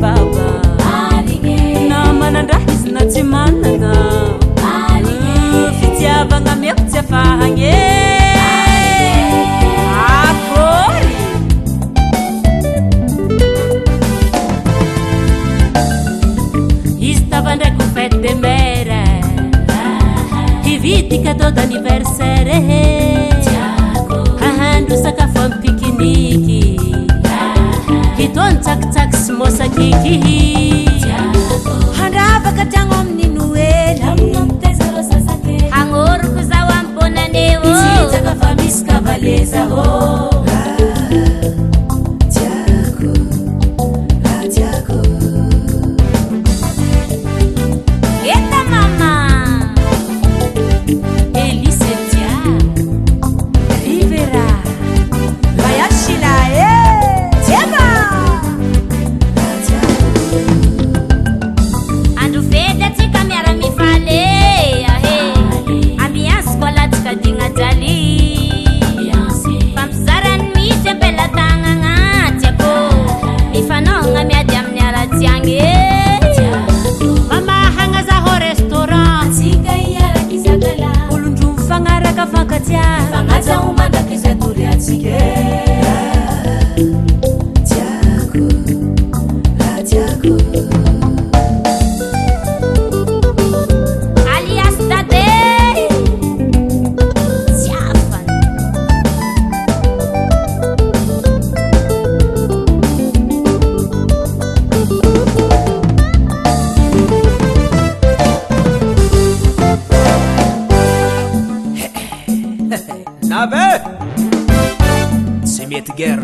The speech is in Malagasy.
baba namanandraha izy na tsy manana fitiavagna miako tsy afahagny akory izy tavandraiky fête de mère hividy cadeau d'anniversaire hahandro sakafo amy pikiniky hitony tsakitsaky sy mosakiky handravaka tiagno amin'ny noely hagnoroko zao amy bonaneo isitsaka fa misy kavaleza ô eta mama Elisetia Rivera Bayashila tiaga andro fety atsika miara mifaly ambiance kolatsika digna jaly fampizarany misy ampelatanagna tiako mifanohagna miady amin'ny aratsiagny mamahagna zaho restaurant atsika iaraky izagala olondro mifagnaraka fankatia fagnaja homandraky izatory atsika tiako alias dade siafan Nave! C'est miette guerre.